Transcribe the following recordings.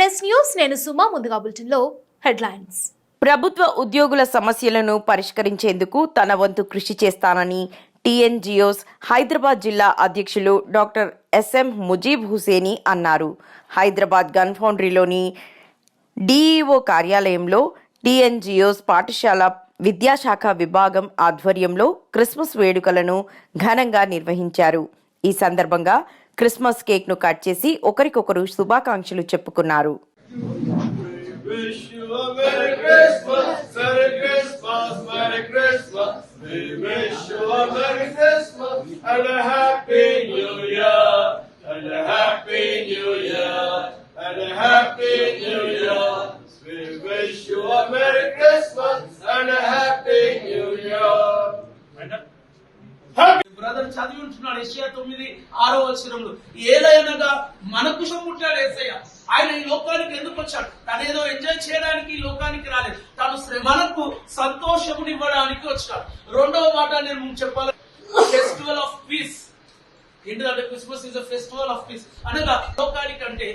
MS news నేను సుమా. ముందుగా బులెటిన్లో హెడ్లైన్స్. ప్రభుత్వ ఉద్యోగుల సమస్యలను పరిష్కరించేందుకు తన వంతు కృషి చేస్తానని టీఎన్జిఓస్ హైదరాబాద్ జిల్లా అధ్యక్షులు డాక్టర్ ఎస్ఎం ముజీబ్ హుసేని అన్నారు. హైదరాబాద్ గన్ ఫౌండరీలోని డిఈఓ కార్యాలయంలో టీఎన్జిఓస్ పాఠశాల విద్యాశాఖ విభాగం ఆధ్వర్యంలో క్రిస్మస్ వేడుకలను ఘనంగా నిర్వహించారు. ఈ సందర్భంగా క్రిస్మస్ కేక్ ను కట్ చేసి ఒకరికొకరు శుభాకాంక్షలు చెప్పుకున్నారు. బ్రదర్ చదివి ఉంటున్నాడు యెషయా 9:6 ఏలయనగా మనకు సొమ్ముట్టాడు యేసయ్య. ఆయన ఈ లోకానికి ఎందుకు వచ్చాడు? తనేదో ఎంజాయ్ చేయడానికి ఈ లోకానికి రాలేదు. తను మనకు సంతోషమునివ్వడానికి వచ్చాడు. రెండవ మాట నేను చెప్పాలి, ఫెస్టివల్ ఆఫ్ పీస్. ఏంటంటే Christmas is a festival of piece అనగా లోకానికంటే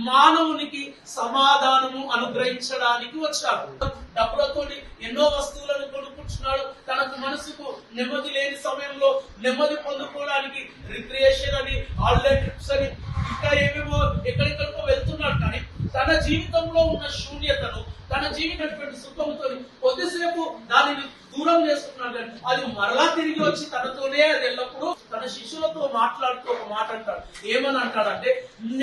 మానవునికి సమాధానము అనుగ్రహించడానికి వచ్చాడు. డబ్బులతో ఎన్నో వస్తువులను కొనుక్కుంటున్నాడు. తనకు మనసుకు నెమ్మది లేని సమయంలో నెమ్మది పొందుకోవడానికి రిక్రియేషన్ అని, హాలిడే ట్రిప్స్ అని, ఇంకా ఏమేమో ఎక్కడెక్కడికో వెళ్తున్నాడు. కానీ తన జీవితంలో ఉన్న శూన్యతను, తన జీవితటువంటి సుఖంతో కొద్దిసేపు దానిని దూరం చేసుకున్నాడు. కానీ అది మరలా తిరిగి వచ్చి తనతోనే అది ఎల్లప్పుడూ తన శిష్యులతో మాట్లాడుతూ ఒక మాట అంటాడు. ఏమని అంటాడంటే,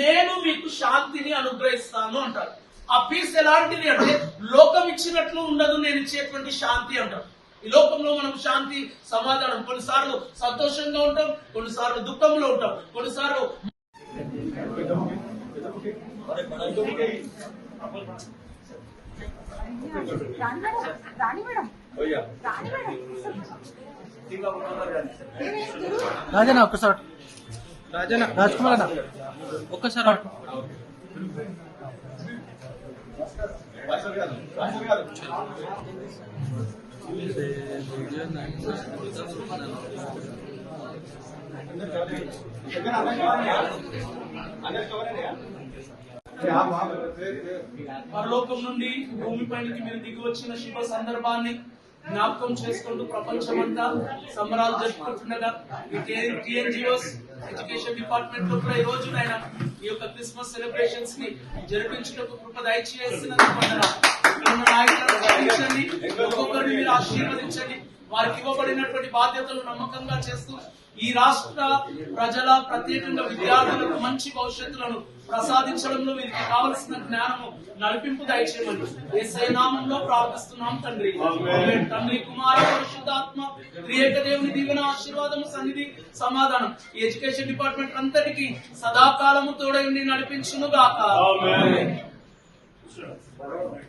నేను మీకు శాంతిని అనుగ్రహిస్తాను అంటాడు. ఆ పీస్ ఎలాంటిది అంటే లోకం ఇచ్చినట్లు ఉండదు, నేను ఇచ్చేటువంటి శాంతి అంటాడు. ఈ లోకంలో మనం శాంతి, సమాధానం, కొన్నిసార్లు సంతోషంగా ఉంటాం, కొన్నిసార్లు దుఃఖంలో ఉంటాం, కొన్నిసార్లు రాజనా ఒక్కసారి, రాజనా రాజ్ కుమార్ అన్న ఒక్కసారి పరలోకం నుండి భూమి పైనకి మీరు దిగి వచ్చిన శుభ సందర్భాన్ని జ్ఞాపకం చేసుకుంటూ ప్రపంచమంతా సంబరాలు జరుపుకుంటుండగా టీఎన్జిఓస్ ఎడ్యుకేషన్ డిపార్ట్మెంట్ లో కూడా ఈ రోజు ఆయన ఈ యొక్క క్రిస్మస్ సెలబ్రేషన్స్ ని జరిపించుటకు కృప దయచేసినందుకు నాయకులను ఒక్కొక్కరిని మీరు ఆశీర్వదించండి. వారికి ఇవ్వబడినటువంటి బాధ్యతలు నమ్మకంగా చేస్తూ ఈ రాష్ట్ర ప్రజల, ప్రత్యేకంగా విద్యార్థులకు మంచి భవిష్యత్తులను ప్రసాదించడంలో వీరికి కావలసిన జ్ఞానము, నడిపింపు దయచేయమని యేసయ్య నామములో ప్రార్థిస్తున్నాం తండ్రి. తండ్రి, కుమార, పరిశుద్ధాత్మ త్రియేక దేవుని దీవెన, ఆశీర్వాదము, సన్నిధి, సమాధానం ఈ ఎడ్యుకేషన్ డిపార్ట్మెంట్ అంతటికి సదాకాలము తోడై ఉండి నడిపించును గాక. రావాలి.